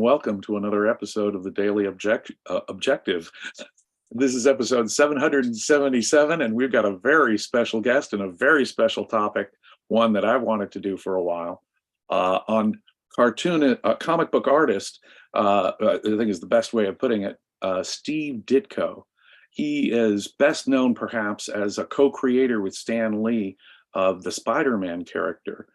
welcome to another episode of the Daily Objective. This is episode 777, and we've got a very special guest and a very special topic, one that I've wanted to do for a while, on comic book artist, I think is the best way of putting it, Steve Ditko. He is best known perhaps as a co-creator with Stan Lee of the Spider-Man character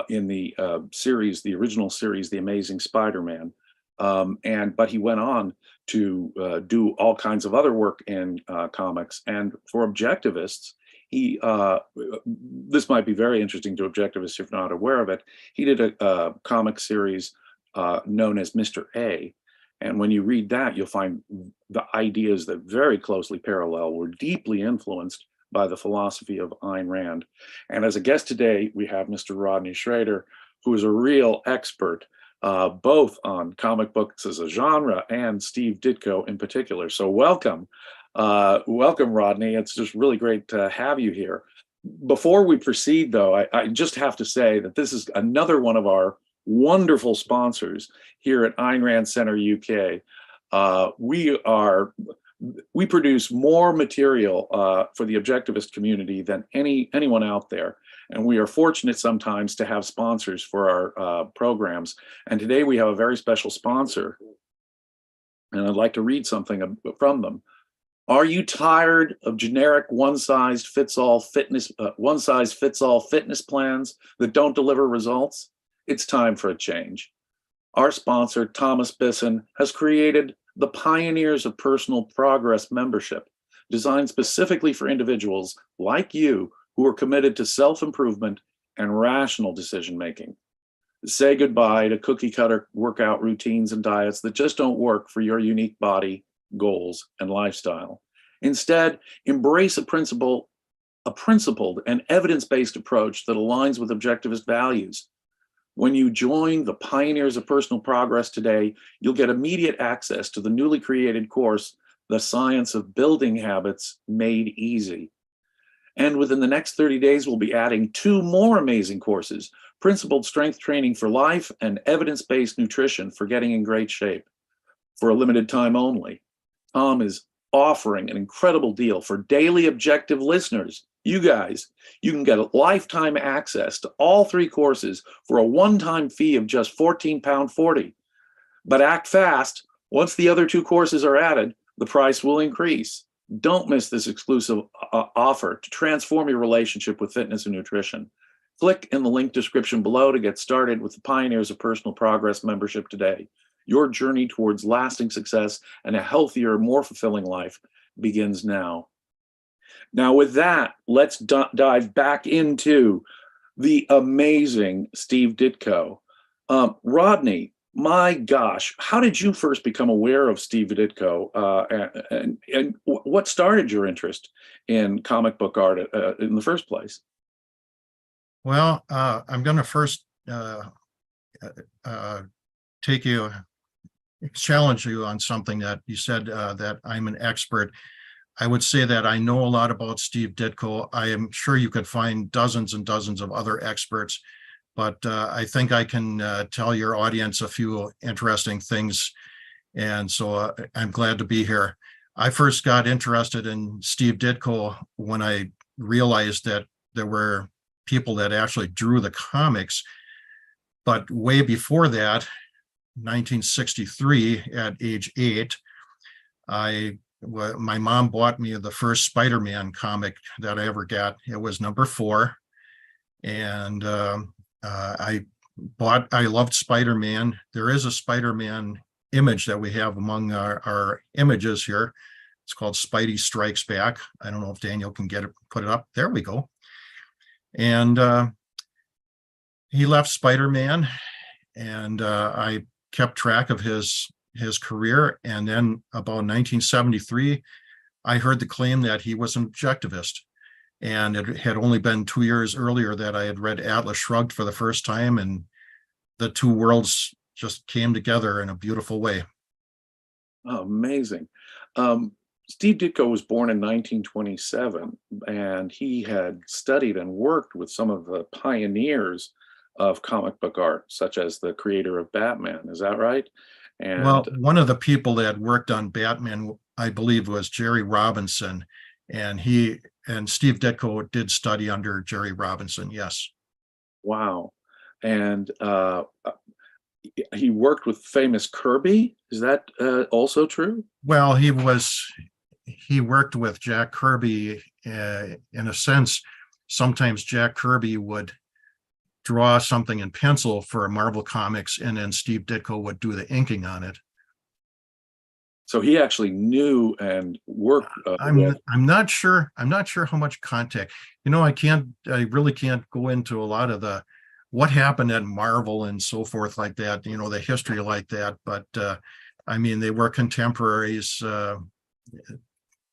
in the series, the original series, The Amazing Spider-Man. But he went on to do all kinds of other work in comics. And for Objectivists, he this might be very interesting to Objectivists if not aware of it. He did a comic series known as Mr. A. And when you read that, you'll find the ideas that very closely parallel were deeply influenced by the philosophy of Ayn Rand. And as a guest today, we have Mr. Rodney Schroeter, who is a real expert, both on comic books as a genre and Steve Ditko in particular. So welcome, Rodney. It's just really great to have you here. Before we proceed, though, I just have to say that this is another one of our wonderful sponsors here at Ayn Rand Center UK. We produce more material for the Objectivist community than anyone out there. And we are fortunate sometimes to have sponsors for our programs. And today we have a very special sponsor. And I'd like to read something from them. Are you tired of generic one-size-fits-all fitness plans that don't deliver results? It's time for a change. Our sponsor, Thomas Bisson, has created the Pioneers of Personal Progress membership, designed specifically for individuals like you who are committed to self-improvement and rational decision-making. Say goodbye to cookie-cutter workout routines and diets that just don't work for your unique body, goals, and lifestyle. Instead, embrace a principled and evidence-based approach that aligns with Objectivist values. When you join the Pioneers of Personal Progress today, you'll get immediate access to the newly created course, The Science of Building Habits Made Easy. And within the next 30 days, we'll be adding 2 more amazing courses, Principled Strength Training for Life and Evidence-Based Nutrition for Getting in Great Shape. For a limited time only, Tom is offering an incredible deal for Daily Objective listeners. You guys, you can get lifetime access to all 3 courses for a one-time fee of just £14.40. But act fast. Once the other 2 courses are added, the price will increase. Don't miss this exclusive offer to transform your relationship with fitness and nutrition. Click in the link description below to get started with the Pioneers of Personal Progress membership today. Your journey towards lasting success and a healthier, more fulfilling life begins now. Now, with that, let's dive back into the amazing Steve Ditko. Rodney, my gosh, how did you first become aware of Steve Ditko, and what started your interest in comic book art in the first place? Well, I'm going to first challenge you on something that you said, that I'm an expert. I would say that I know a lot about Steve Ditko. I am sure you could find dozens and dozens of other experts, but I think I can tell your audience a few interesting things. And so I'm glad to be here. I first got interested in Steve Ditko when I realized that there were people that actually drew the comics. But way before that, 1963, at age 8, my mom bought me the first Spider-Man comic that I ever got. It was number 4. And I loved Spider-Man. There is a Spider-Man image that we have among our images here. It's called Spidey Strikes Back. I don't know if Daniel can put it up. There we go. And he left Spider-Man, and I kept track of his career. And then about 1973, I heard the claim that he was an objectivist. And it had only been 2 years earlier that I had read Atlas Shrugged for the first time, and the 2 worlds just came together in a beautiful way. Oh, amazing. Steve Ditko was born in 1927, and he had studied and worked with some of the pioneers of comic book art, such as the creator of Batman. Is that right? Well, And one of the people that worked on Batman, I believe, was Jerry Robinson, and Steve Ditko did study under Jerry Robinson. Yes. wow. And he worked with famous Kirby. Is that also true? Well, he worked with Jack Kirby in a sense. Sometimes Jack Kirby would draw something in pencil for Marvel Comics, and then Steve Ditko would do the inking on it. So he actually knew and worked with. I'm not sure. I'm not sure how much contact. I really can't go into a lot of what happened at Marvel and so forth like that. The history like that. But they were contemporaries.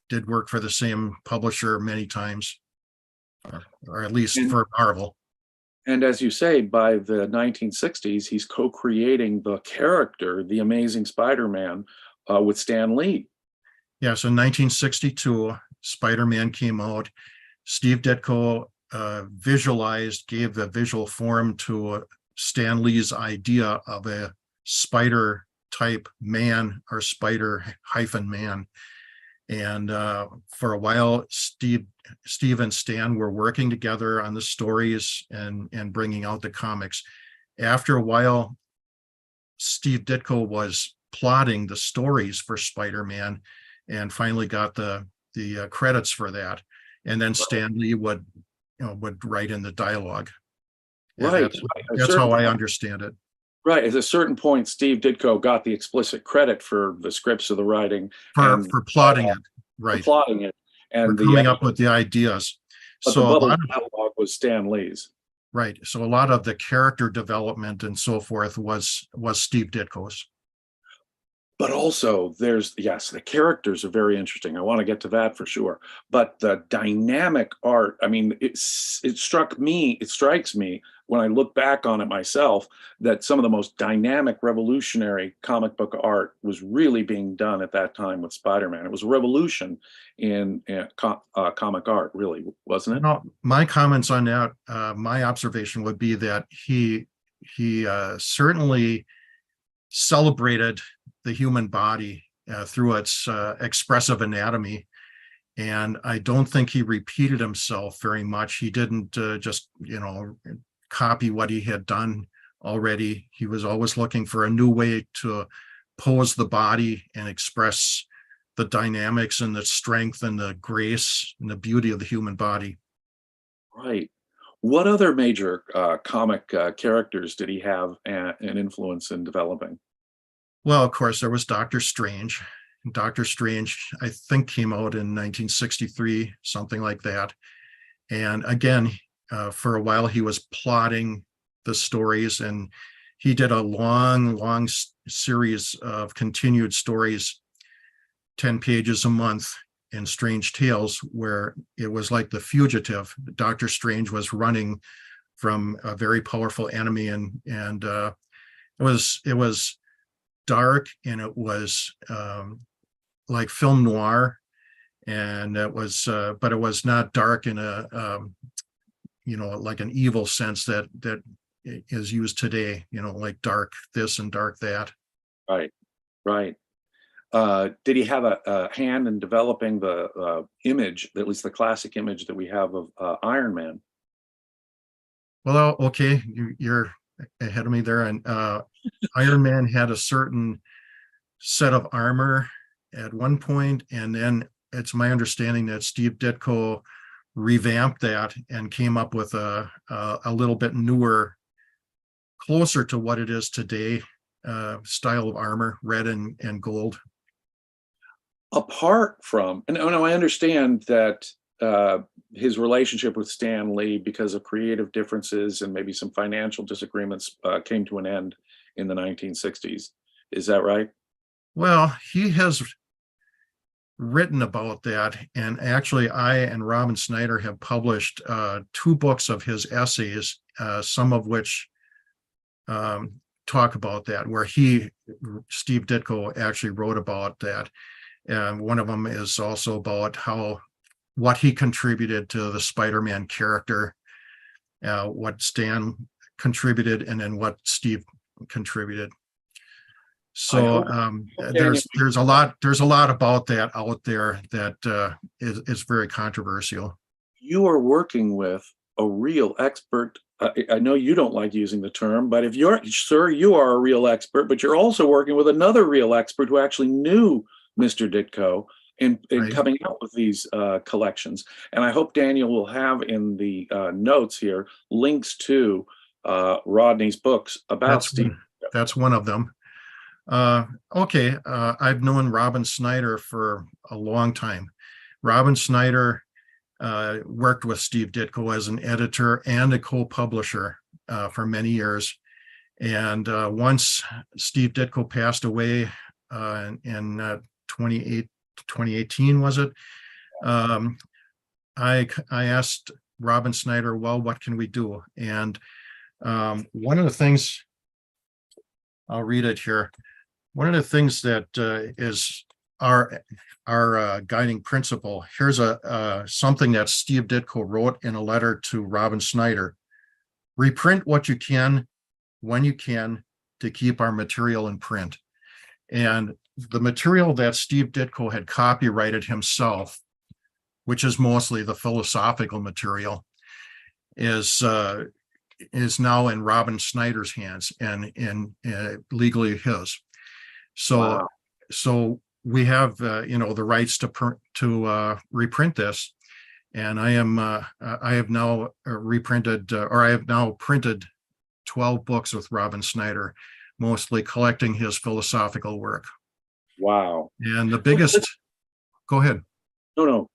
Did work for the same publisher many times, or at least for Marvel. And as you say, by the 1960s, he's co-creating the character, the Amazing Spider-Man, with Stan Lee. Yeah, so in 1962, Spider-Man came out. Steve Ditko gave the visual form to Stan Lee's idea of a spider type man, or spider-man. And for a while, Steve and Stan were working together on the stories and bringing out the comics. After a while, Steve Ditko was plotting the stories for Spider-Man, and finally got the credits for that. And then Stan Lee would write in the dialogue. Right. That's how I understand it. Right. At a certain point, Steve Ditko got the explicit credit for the scripts of the writing for plotting it. Right. For plotting it and coming up with the ideas. But so the bubble dialogue was Stan Lee's. Right. So a lot of the character development and so forth was Steve Ditko's. But also the characters are very interesting. I want to get to that for sure. But the dynamic art, it strikes me when I look back on it myself, that some of the most dynamic, revolutionary comic book art was really being done at that time with Spider-Man. It was a revolution in comic art, really, wasn't it? No, my comments on that, my observation would be that he certainly celebrated the human body through its expressive anatomy. And I don't think he repeated himself very much. He didn't just, copy what he had done already. He was always looking for a new way to pose the body and express the dynamics and the strength and the grace and the beauty of the human body. Right. What other major comic characters did he have an influence in developing? Well, of course, there was Doctor Strange. Doctor Strange, I think, came out in 1963, something like that. And again, for a while, he was plotting the stories, and he did a long series of continued stories, 10 pages a month in Strange Tales, where it was like The Fugitive. Doctor Strange was running from a very powerful enemy, and it was dark, and it was like film noir, and it was but it was not dark in a like an evil sense that is used today, like dark this and dark that. Right. Did he have a hand in developing the image, at least the classic image that we have of Iron Man? Well, okay, you're ahead of me there. And Iron Man had a certain set of armor at one point, and then it's my understanding that Steve Ditko revamped that and came up with a little bit newer, closer to what it is today, style of armor, red and gold. Apart from, and I understand that his relationship with Stan Lee, because of creative differences and maybe some financial disagreements, came to an end in the 1960s. Is that right? Well, he has written about that, and actually I and Robin Snyder have published 2 books of his essays, some of which talk about that, where Steve Ditko actually wrote about that. And one of them is also about what he contributed to the Spider-Man character, what Stan contributed and then what Steve contributed. I So hope there's a lot about that out there that is very controversial. you are working with a real expert. I know you don't like using the term, but if you're, sir, you are a real expert, but you're also working with another real expert who actually knew Mr. Ditko in Right. coming out with these collections. And I hope Daniel will have in the notes here links to Rodney's books about Steve. That's one of them. Okay, I've known Robin Snyder for a long time. Robin Snyder worked with Steve Ditko as an editor and a co-publisher for many years. And once Steve Ditko passed away in 2018, was it? I asked Robin Snyder, well, what can we do? And one of the things, I'll read it here. One of the things that is our guiding principle. Here's something that Steve Ditko wrote in a letter to Robin Snyder. Reprint what you can, when you can, to keep our material in print. And the material that Steve Ditko had copyrighted himself, which is mostly the philosophical material, is now in Robin Snyder's hands and legally his. So, Wow. so we have the rights to reprint this, and I have now reprinted or I have now printed 12 books with Robin Snyder, mostly collecting his philosophical work. Wow. And the biggest, go ahead. No,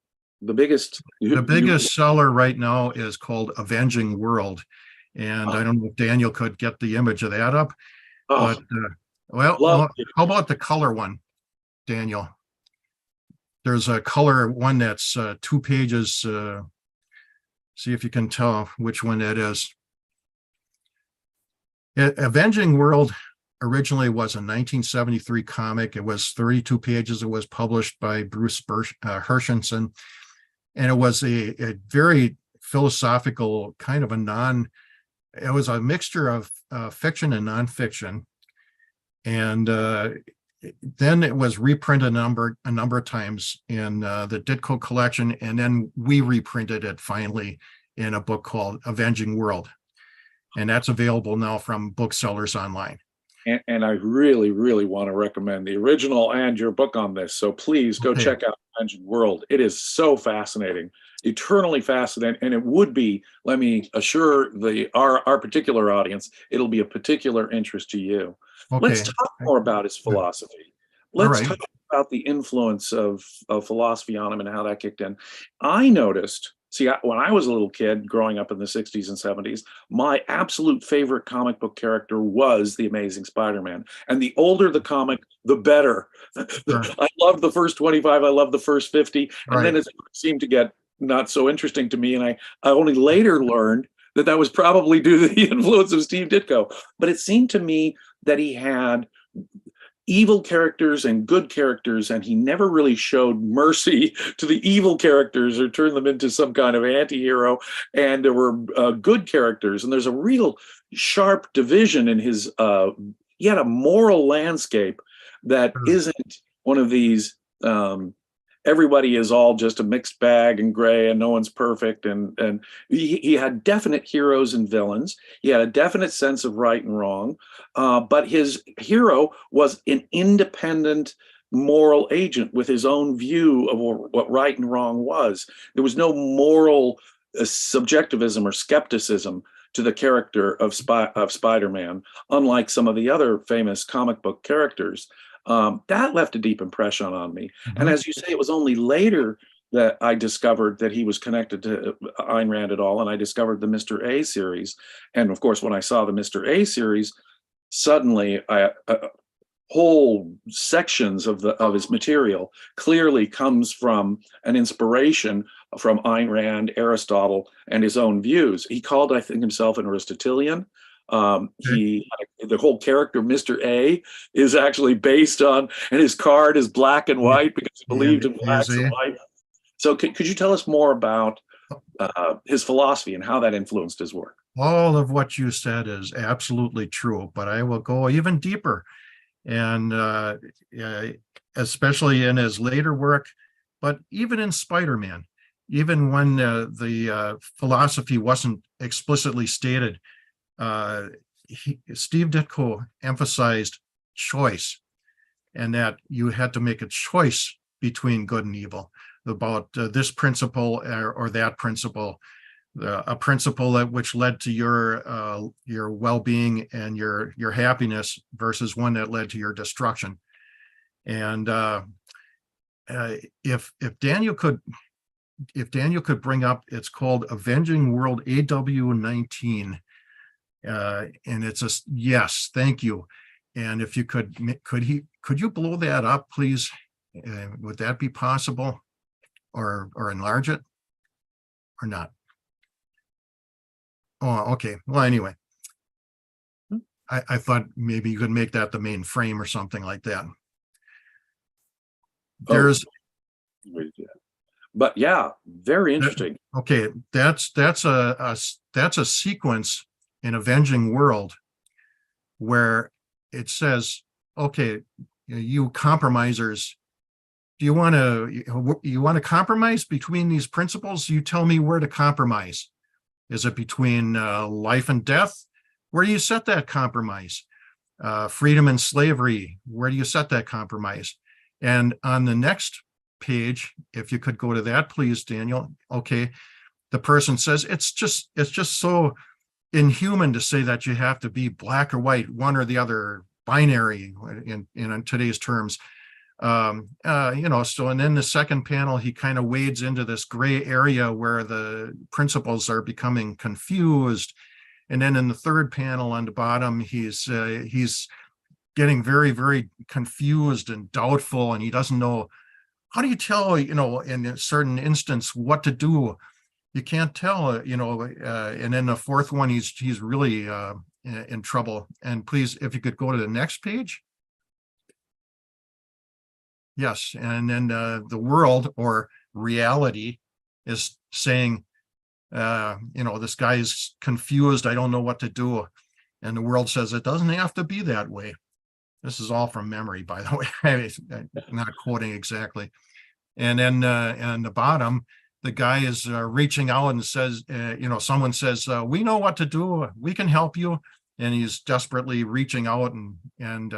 the biggest. The biggest seller right now is called Avenging World. And I don't know if Daniel could get the image of that up, but well, how about the color one, Daniel? There's a color one that's 2 pages. See if you can tell which one that is. Avenging World originally was a 1973 comic. It was 32 pages. It was published by Bruce Hershenson. And it was a very philosophical kind of it was a mixture of fiction and nonfiction. And then it was reprinted a number of times in the Ditko collection. And then we reprinted it finally in a book called Avenging World. And that's available now from booksellers online. And I really, really want to recommend the original and your book on this. So please go check out Avenging World. It is so fascinating, eternally fascinating. And it would be, let me assure our particular audience, it'll be a particular interest to you. Okay. Let's talk more about his philosophy. Let's talk about the influence of philosophy on him and how that kicked in. I noticed, when I was a little kid growing up in the 60s and 70s, my absolute favorite comic book character was the Amazing Spider-Man. And the older the comic, the better. Sure. I loved the first 25. I loved the first 50. And then it seemed to get not so interesting to me. And I only later learned that was probably due to the influence of Steve Ditko. But it seemed to me that he had evil characters and good characters, and he never really showed mercy to the evil characters or turned them into some kind of anti-hero. And there were good characters, and there's a real sharp division in his he had a moral landscape that isn't one of these everybody is all just a mixed bag and gray and no one's perfect. And he had definite heroes and villains. He had a definite sense of right and wrong. But his hero was an independent moral agent with his own view of what right and wrong was. There was no moral subjectivism or skepticism to the character of Spider-Man, unlike some of the other famous comic book characters. That left a deep impression on me. Mm-hmm. And as you say, it was only later that I discovered that he was connected to Ayn Rand at all, and I discovered the Mr. A series. And of course, when I saw the Mr. A series, suddenly whole sections of his material clearly comes from an inspiration from Ayn Rand, Aristotle, and his own views. He called, I think, himself an Aristotelian. The whole character, Mr. A, is actually based on, and his card is black and white because he believed in blacks and white. So could you tell us more about his philosophy and how that influenced his work? all of what you said is absolutely true, but I will go even deeper. And especially in his later work, but even in Spider-Man, even when the philosophy wasn't explicitly stated, Steve Ditko emphasized choice, and that you had to make a choice between good and evil, about this principle or that principle, a principle that which led to your well-being and your happiness versus one that led to your destruction. And if Daniel could bring up, it's called Avenging World AW19, and it's a yes, thank you. And if you could you blow that up, please? Would that be possible, or enlarge it, or not? Oh, okay. Well, anyway, I thought maybe you could make that the main frame or something like that. There's, but yeah, very interesting. Okay, that's a sequence in Avenging World where it says, okay, you compromisers, do you want to compromise between these principles? You tell me where to compromise. Is it between life and death? Where do you set that compromise? Freedom and slavery, where do you set that compromise? And on the next page, if you could go to that, please, Daniel. Okay, the person says it's just so inhuman to say that you have to be black or white, one or the other, binary in today's terms. So, and then the second panel, he kind of wades into this gray area where the principles are becoming confused. And then in the third panel on the bottom, he's getting very, very confused and doubtful, and he doesn't know, how do you tell, in a certain instance what to do? You can't tell, and then the fourth one, he's really in trouble. And please, if you could go to the next page. Yes, and then the world or reality is saying, this guy is confused, I don't know what to do. And the world says it doesn't have to be that way. This is all from memory, by the way. I'm not quoting exactly. And then on the bottom, the guy is reaching out and says, someone says, we know what to do, we can help you. And he's desperately reaching out. And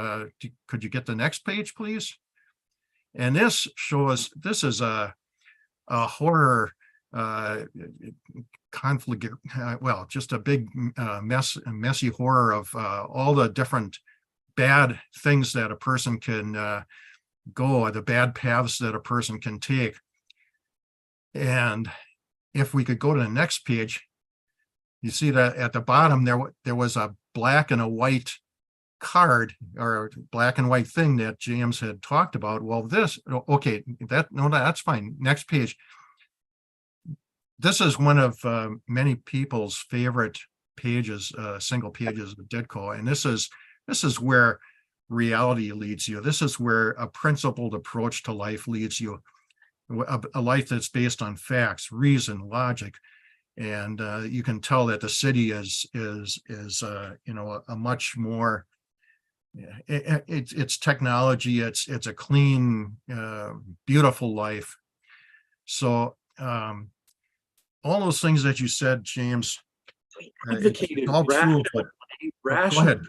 could you get the next page, please? And this shows, this is a horror conflict, just a big messy horror of all the different bad things that a person can go, the bad paths that a person can take. And if we could go to the next page, you see that at the bottom there was a black and a white card, or black and white thing that James had talked about. Well, that's fine. Next page. This is one of many people's favorite pages, single pages of Ditko, and this is where reality leads you. This is where a principled approach to life leads you, a life that's based on facts, reason, logic. And you can tell that the city is a much more, it's technology, it's a clean, beautiful life. So all those things that you said, James, advocated all true, but go ahead.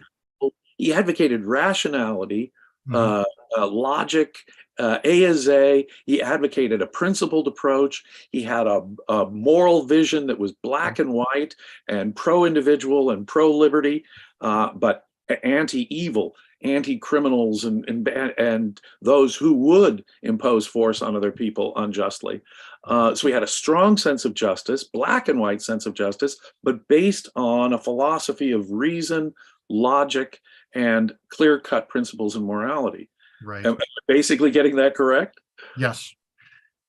He advocated rationality, Mhm. logic, A as A. He advocated a principled approach. He had a moral vision that was black and white and pro-individual and pro-liberty, but anti-evil, anti-criminals, and those who would impose force on other people unjustly. So we had a strong sense of justice, black and white sense of justice, but based on a philosophy of reason, logic, and clear-cut principles and morality. Right. Am I basically getting that correct? Yes.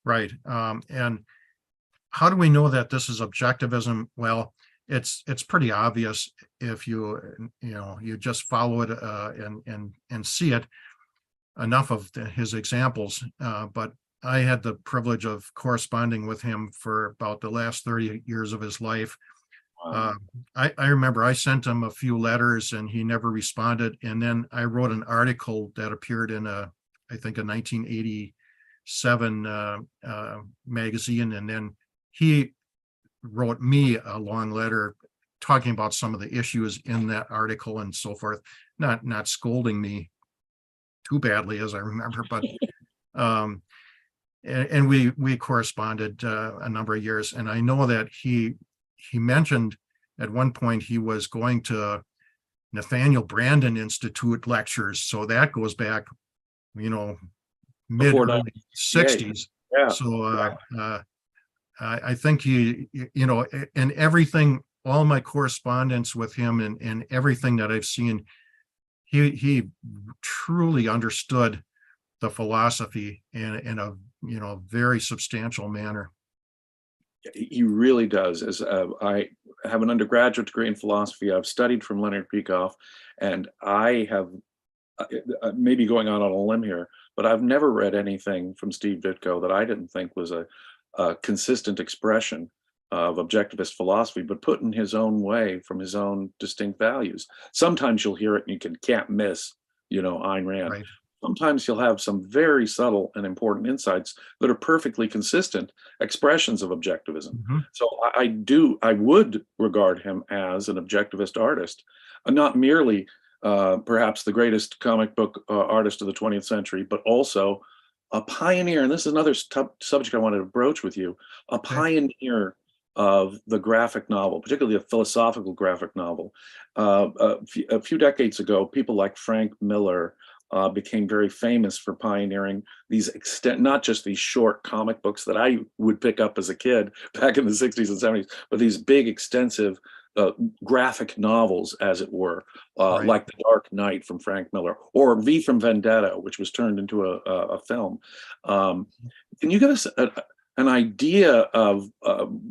Right. And how do we know that this is objectivism? Well, it's pretty obvious if you just follow it and see it. Enough of his examples, but I had the privilege of corresponding with him for about the last 30 years of his life. Uh, I remember I sent him a few letters and he never responded. And then I wrote an article that appeared in I think a 1987 magazine. And then he wrote me a long letter talking about some of the issues in that article and so forth, not scolding me too badly as I remember, but and we corresponded a number of years. And I know that he mentioned at one point he was going to Nathaniel Branden Institute lectures. So that goes back, mid early 60s. Yeah. So I think and everything, all my correspondence with him and everything that I've seen, he truly understood the philosophy in a very substantial manner. He really does. As I have an undergraduate degree in philosophy, I've studied from Leonard Peikoff, and I have maybe going out on a limb here, but I've never read anything from Steve Ditko that I didn't think was a consistent expression of objectivist philosophy, but put in his own way from his own distinct values. Sometimes you'll hear it and you can't miss, Ayn Rand. Right. Sometimes you'll have some very subtle and important insights that are perfectly consistent expressions of objectivism. Mm-hmm. So I would regard him as an objectivist artist, not merely perhaps the greatest comic book artist of the 20th century, but also a pioneer. And this is another subject I wanted to broach with you, a pioneer of the graphic novel, particularly a philosophical graphic novel. A few decades ago, people like Frank Miller became very famous for pioneering these not just these short comic books that I would pick up as a kid back in the 60s and 70s, but these big, extensive graphic novels, as it were, Right. like The Dark Knight from Frank Miller, or V from Vendetta, which was turned into a film. Can you give us an idea of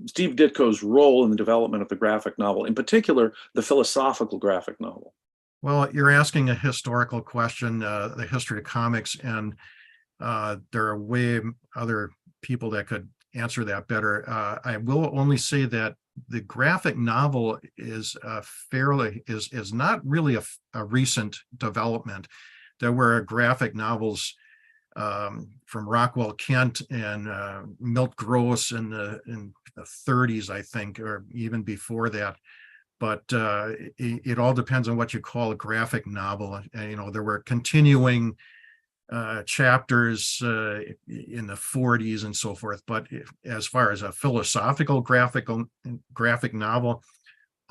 Steve Ditko's role in the development of the graphic novel, in particular, the philosophical graphic novel? Well, you're asking a historical question, the history of comics, and there are way other people that could answer that better. I will only say that the graphic novel is is not really a recent development. There were graphic novels from Rockwell Kent and Milt Gross in the 30s, I think, or even before that. But it all depends on what you call a graphic novel. There were continuing chapters in the 40s and so forth. But as far as a philosophical graphic novel,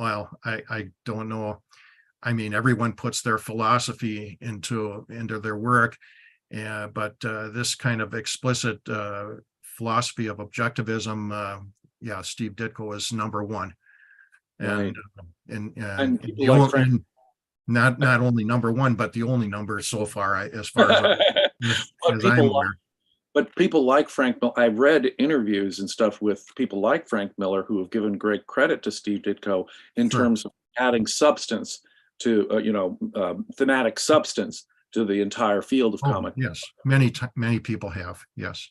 well, I don't know. I mean, everyone puts their philosophy into their work, but this kind of explicit philosophy of objectivism, Steve Ditko is number one. Right. And Like not only number one, but the only number so far, as far as I'm aware. But people like Frank Miller, I've read interviews and stuff with people like Frank Miller who have given great credit to Steve Ditko in terms of adding substance to, thematic substance to the entire field of comic. Yes, many people have. Yes.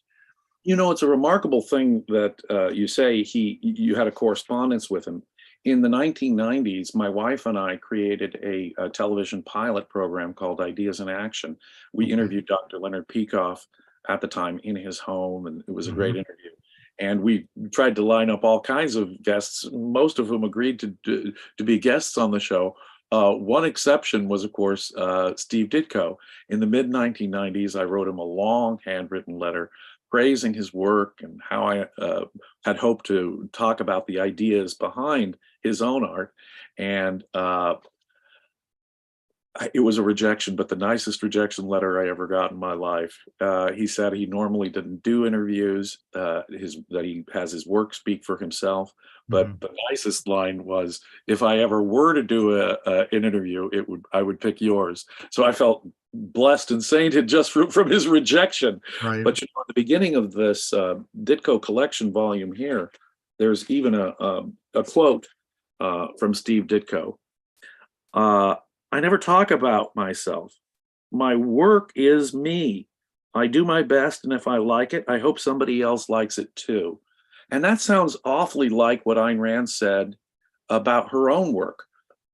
It's a remarkable thing that you say you had a correspondence with him. In the 1990s, my wife and I created a television pilot program called Ideas in Action. We interviewed Dr. Leonard Peikoff at the time in his home, and it was a great interview. And we tried to line up all kinds of guests, most of whom agreed to be guests on the show. One exception was, of course, Steve Ditko. In the mid-1990s, I wrote him a long handwritten letter praising his work and how I had hoped to talk about the ideas behind his own art. And it was a rejection, but the nicest rejection letter I ever got in my life. He said he normally didn't do interviews, that he has his work speak for himself. But the nicest line was, if I ever were to do an interview, I would pick yours. So I felt blessed and sainted just from his rejection. Right. But at the beginning of this Ditko collection volume here, there's even a quote from Steve Ditko. I never talk about myself. My work is me. I do my best, and if I like it, I hope somebody else likes it too. And that sounds awfully like what Ayn Rand said about her own work.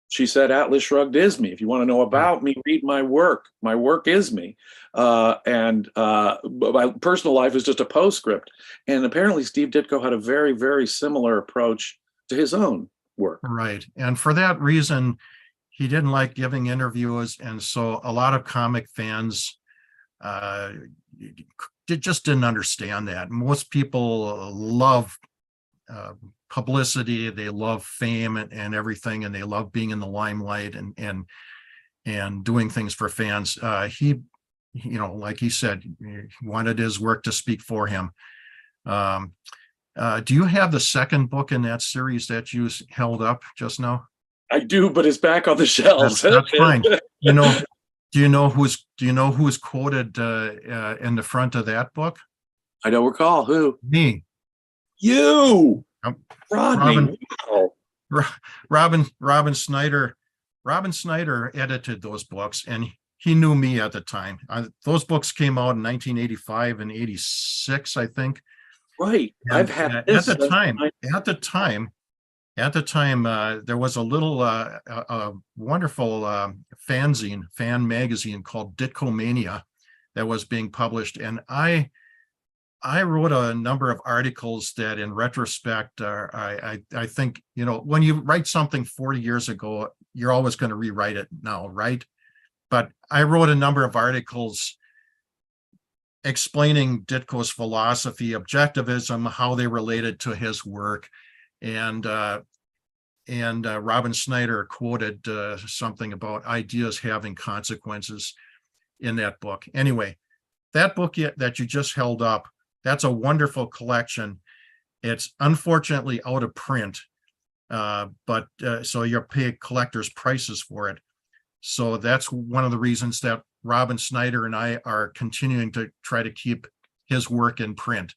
She said, Atlas Shrugged is me. If you want to know about me, read my work. My work is me. And my personal life is just a postscript. And apparently Steve Ditko had a very, very similar approach to his own work. Right. And for that reason, he didn't like giving interviews. And so a lot of comic fans just didn't understand that. Most people love publicity, they love fame and everything, and they love being in the limelight and doing things for fans. He, like he said, he wanted his work to speak for him. Do you have the second book in that series that you held up just now? I do, but it's back on the shelves. That's fine. Do you know who's quoted in the front of that book? I don't recall who. Me. You. Rodney. Robin Snyder. Robin Snyder edited those books, and he knew me at the time. Those books came out in 1985 and 86, I think. Right. And I've had at the time, there was a little a wonderful fan magazine called Ditko Mania that was being published, and I wrote a number of articles that, in retrospect, I think, when you write something 40 years ago, you're always going to rewrite it now, right? But I wrote a number of articles explaining Ditko's philosophy, objectivism, how they related to his work, and Robin Snyder quoted something about ideas having consequences in that book. Anyway, that book that you just held up, that's a wonderful collection. It's unfortunately out of print, but so you'll pay collector's prices for it. So that's one of the reasons that Robin Snyder and I are continuing to try to keep his work in print.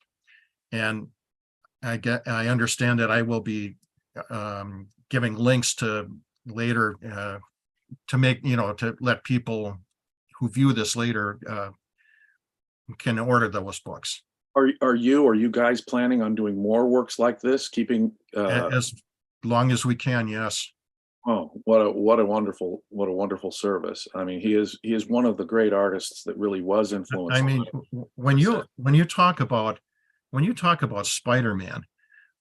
And I understand that I will be giving links to later to make, to let people who view this later can order those books. Are you guys planning on doing more works like this? Keeping as long as we can, yes. Oh, what a wonderful service. I mean, he is one of the great artists that really was influenced. I mean, when you talk about Spider-Man,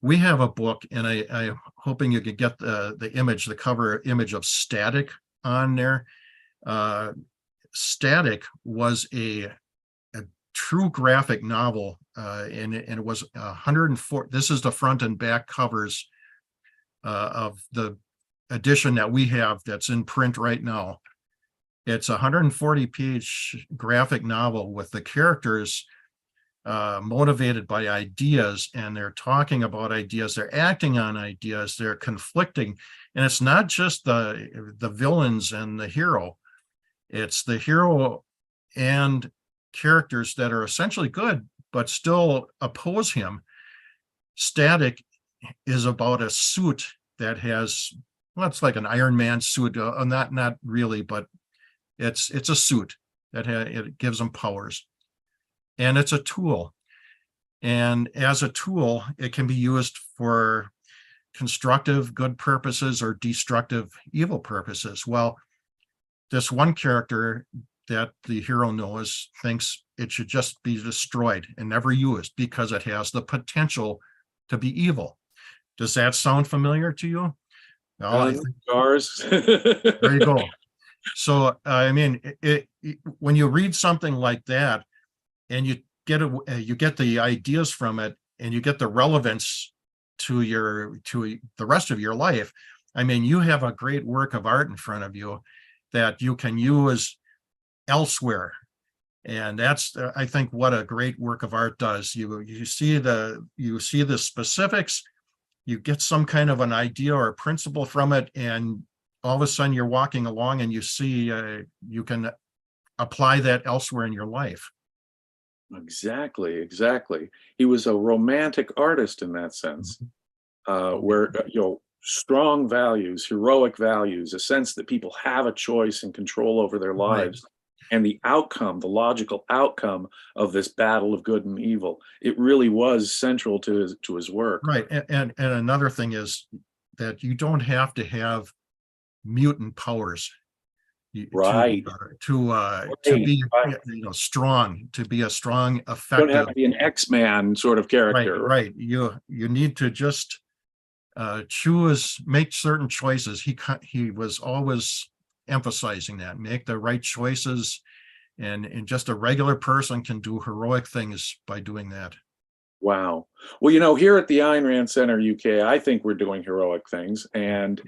we have a book, and I'm hoping you could get the cover image of Static on there. Static was a true graphic novel, and it was 104. This is the front and back covers of the edition that we have that's in print right now. It's a 140-page graphic novel with the characters motivated by ideas, and they're talking about ideas, they're acting on ideas, they're conflicting, and it's not just the villains and the hero. It's the hero and characters that are essentially good but still oppose him. Static is about a suit that has, well, it's like an Iron Man suit, not really, but it's a suit that it gives him powers, and it's a tool. And as a tool, it can be used for constructive good purposes or destructive evil purposes. Well, this one character that the hero knows thinks it should just be destroyed and never used because it has the potential to be evil. Does that sound familiar to you? Stars. There you go. So, I mean, when you read something like that, and you get the ideas from it, and you get the relevance to the rest of your life, I mean, you have a great work of art in front of you that you can use elsewhere. And that's, I think, what a great work of art does. You see the specifics, you get some kind of an idea or a principle from it, and all of a sudden you're walking along and you see you can apply that elsewhere in your life. Exactly. He was a romantic artist in that sense, where strong values, heroic values, a sense that people have a choice and control over their lives. Right. And the outcome, the logical outcome of this battle of good and evil, it really was central to his work. Right. And another thing is, that you don't have to have mutant powers Right. to be Right. strong, to be a strong, Don't have effective. to be an X-Man sort of Right, character. right. You need to just make certain choices. He was always emphasizing that, make the right choices, and just a regular person can do heroic things by doing that. Wow. Well, here at the Ayn Rand Center UK, I think we're doing heroic things, and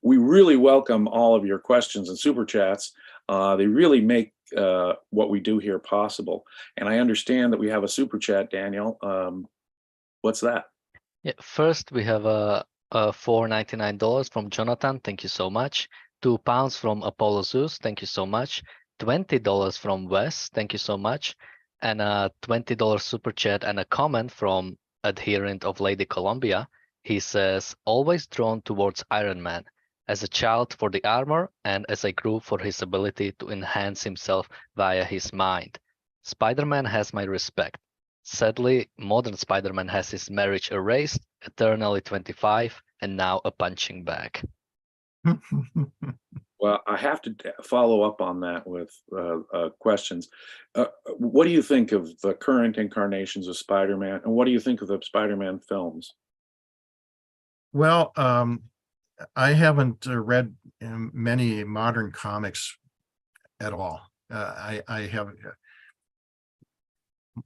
we really welcome all of your questions and super chats. They really make what we do here possible. And I understand that we have a super chat, Daniel. What's that? Yeah, first we have a $4.99 from Jonathan. Thank you so much. £2 from Apollo Zeus. Thank you so much. $20 from Wes. Thank you so much. And a $20 super chat and a comment from adherent of Lady Columbia. He says, always drawn towards Iron Man, as a child for the armor and as I grew for his ability to enhance himself via his mind. Spider-Man has my respect. Sadly, modern Spider-Man has his marriage erased, eternally 25, and now a punching bag. Well, I have to follow up on that with questions. What do you think of the current incarnations of Spider-Man, and what do you think of the Spider-Man films? Well, I haven't read many modern comics at all. I have.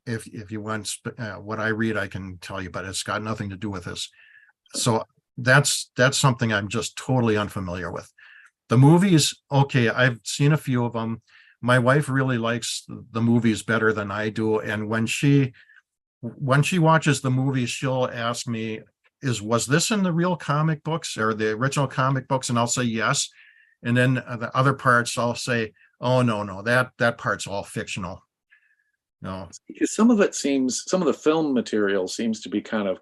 If you want what I read, I can tell you, but it's got nothing to do with this. So that's something I'm just totally unfamiliar with. The movies, okay, I've seen a few of them. My wife really likes the movies better than I do, and when she watches the movies, she'll ask me, was this in the real comic books or the original comic books? And I'll say yes. And then the other parts I'll say, oh no, that part's all fictional. No. Because some of the film material seems to be kind of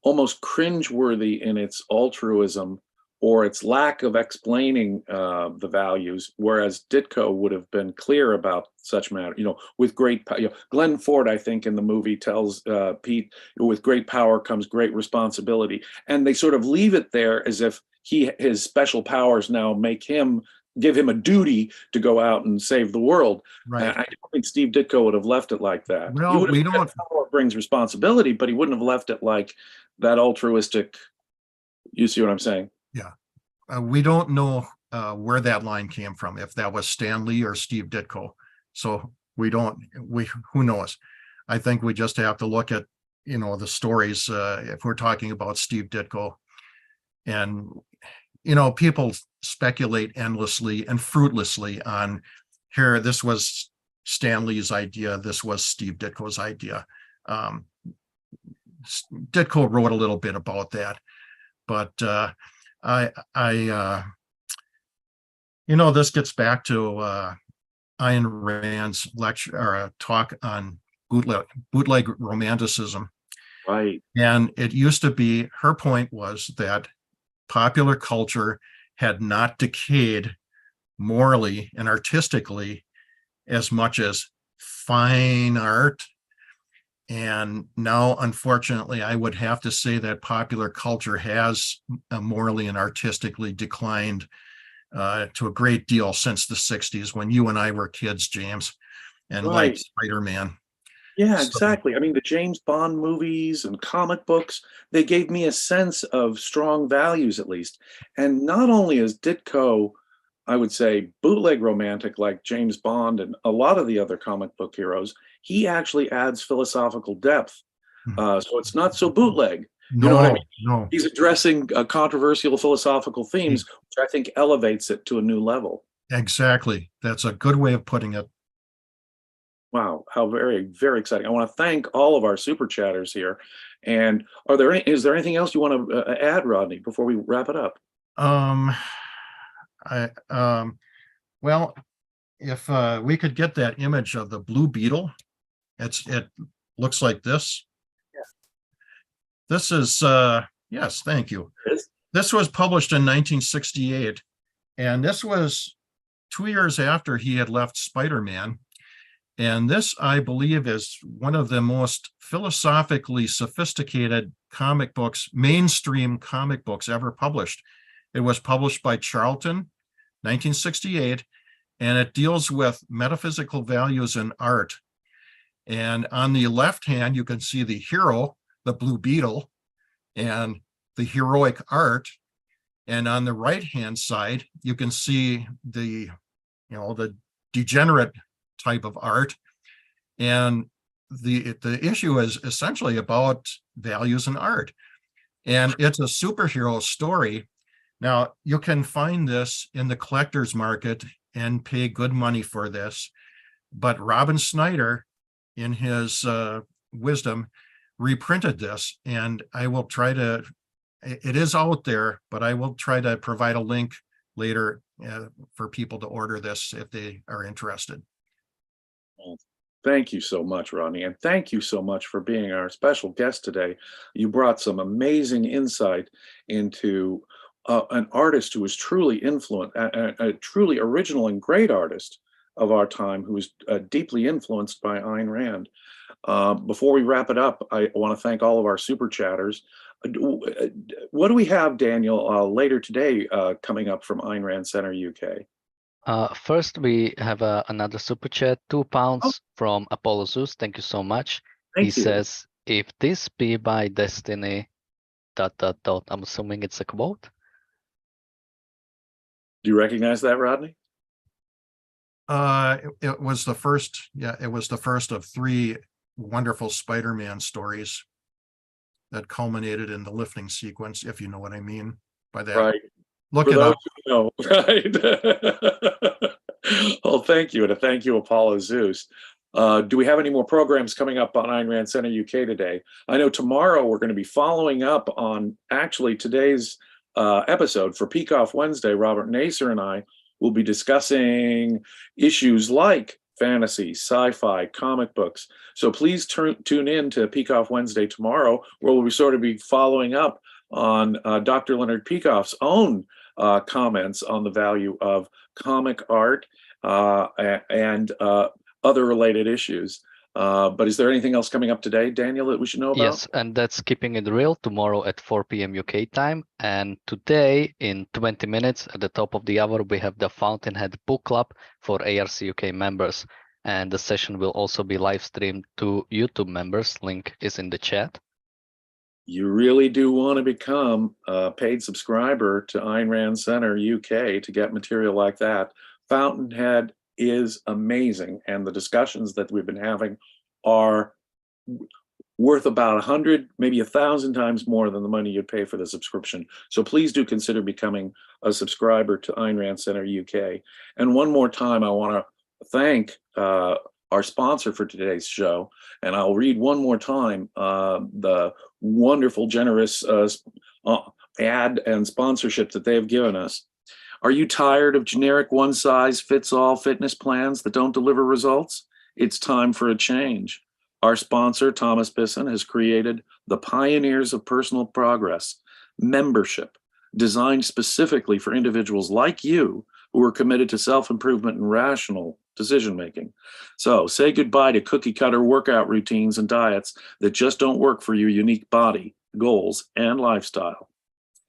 almost cringeworthy in its altruism or its lack of explaining the values, whereas Ditko would have been clear about such matter. With great power, Glenn Ford, I think, in the movie tells Pete, with great power comes great responsibility, and they sort of leave it there as if his special powers now give him a duty to go out and save the world. Right. I don't think Steve Ditko would have left it like that. Well, we don't. Power brings responsibility, but he wouldn't have left it like that altruistic. You see what I'm saying? Yeah. We don't know where that line came from, if that was Stan Lee or Steve Ditko. So who knows? I think we just have to look at, the stories if we're talking about Steve Ditko. And, people speculate endlessly and fruitlessly on here. This was Stan Lee's idea. This was Steve Ditko's idea. Ditko wrote a little bit about that, but this gets back to Ayn Rand's lecture or talk on bootleg romanticism. Right. And it used to be, her point was that popular culture had not decayed morally and artistically as much as fine art. And now, unfortunately, I would have to say that popular culture has morally and artistically declined to a great deal since the 60s, when you and I were kids, James, and Right. like Spider-Man. Yeah, exactly. I mean, the James Bond movies and comic books, they gave me a sense of strong values, at least. And not only is Ditko, I would say, bootleg romantic like James Bond and a lot of the other comic book heroes, he actually adds philosophical depth. So it's not so bootleg. No, You know what I mean? no. He's addressing controversial philosophical themes, which I think elevates it to a new level. Exactly. That's a good way of putting it. Wow, how very, very exciting. I want to thank all of our super chatters here. And is there anything else you want to add, Rodney, before we wrap it up? Well, if we could get that image of the blue beetle, it looks like this. Yeah. This is yes, thank you. Yes. This was published in 1968, and this was 2 years after he had left Spider-Man. And this, I believe, is one of the most philosophically sophisticated comic books, mainstream comic books ever published. It was published by Charlton, 1968, and it deals with metaphysical values in art. And on the left hand, you can see the hero, the Blue Beetle, and the heroic art. And on the right-hand side, you can see the degenerate type of art. And the issue is essentially about values in art. And it's a superhero story. Now, you can find this in the collector's market and pay good money for this. But Robin Snyder, in his wisdom, reprinted this. And I will try to, it is out there, but I will try to provide a link later for people to order this if they are interested. Well, thank you so much, Rodney, and thank you so much for being our special guest today. You brought some amazing insight into an artist who was truly a truly original and great artist of our time, who was deeply influenced by Ayn Rand. Before we wrap it up, I want to thank all of our super chatters. What do we have, Daniel, later today coming up from Ayn Rand Center UK? First, we have another super chat, £2 from Apollo Zeus. Thank you so much. He says, if this be by destiny, ... I'm assuming it's a quote. Do you recognize that, Rodney? It was the first, it was the first of 3 wonderful Spider-Man stories that culminated in the lifting sequence, if you know what I mean by that. Right. Look it up. No, right. Well, thank you. And thank you, Apollo Zeus. Do we have any more programs coming up on Ayn Rand Center UK today? I know tomorrow we're going to be following up on actually today's episode for Peek Off Wednesday. Robert Naser and I will be discussing issues like fantasy, sci-fi, comic books. So please tune in to Peek Off Wednesday tomorrow, where we'll sort of be following up on Dr. Leonard Peikoff's own comments on the value of comic art and other related issues. But is there anything else coming up today, Daniel, that we should know about? Yes, and that's Keeping It Real tomorrow at 4 p.m. UK time. And today, in 20 minutes, at the top of the hour, we have the Fountainhead Book Club for ARC UK members. And the session will also be live streamed to YouTube members. Link is in the chat. You really do want to become a paid subscriber to Ayn Rand Center UK to get material like that. Fountainhead is amazing, and the discussions that we've been having are worth about 100, maybe 1,000 times more than the money you'd pay for the subscription. So please do consider becoming a subscriber to Ayn Rand Center UK. And one more time, I want to thank our sponsor for today's show, and I'll read one more time the wonderful, generous ad and sponsorship that they have given us. Are you tired of generic one-size-fits-all fitness plans that don't deliver results? It's time for a change. Our sponsor, Thomas Bisson, has created the Pioneers of Personal Progress membership, designed specifically for individuals like you who are committed to self-improvement and rational decision-making. So say goodbye to cookie-cutter workout routines and diets that just don't work for your unique body, goals, and lifestyle.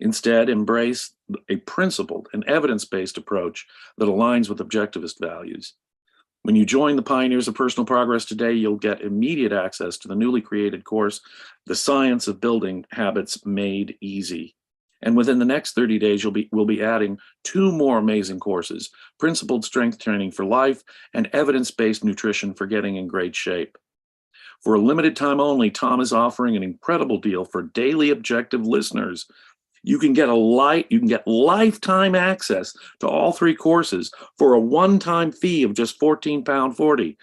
Instead, embrace a principled and evidence-based approach that aligns with objectivist values. When you join the Pioneers of Personal Progress today, you'll get immediate access to the newly created course, The Science of Building Habits Made Easy. And within the next 30 days, we'll be adding 2 more amazing courses, Principled Strength Training for Life and Evidence-Based Nutrition for Getting in Great Shape. For a limited time only, Tom is offering an incredible deal for daily objective listeners. You can get lifetime access to all 3 courses for a one-time fee of just £14.40.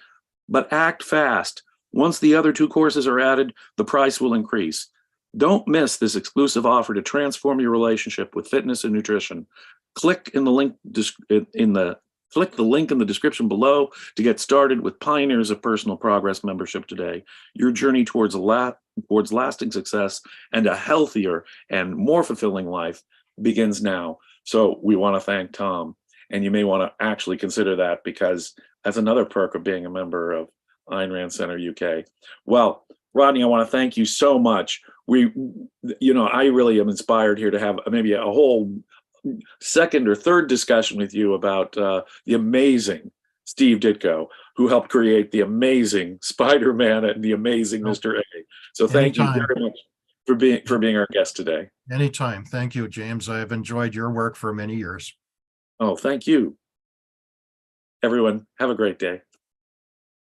But act fast. Once the other 2 courses are added, the price will increase. Don't miss this exclusive offer to transform your relationship with fitness and nutrition. Click the link in the description below to get started with Pioneers of Personal Progress membership today. Your journey towards lasting success and a healthier and more fulfilling life begins now. So we want to thank Tom. And you may want to actually consider that, because that's another perk of being a member of Ayn Rand Center UK. Well, Rodney, I want to thank you so much. I really am inspired here to have maybe a whole second or third discussion with you about the amazing Steve Ditko, who helped create the amazing Spider-Man and the amazing Mr. A. So thank you Anytime. very much for being our guest today. Anytime. Thank you, James. I have enjoyed your work for many years. Oh, thank you. Everyone, have a great day.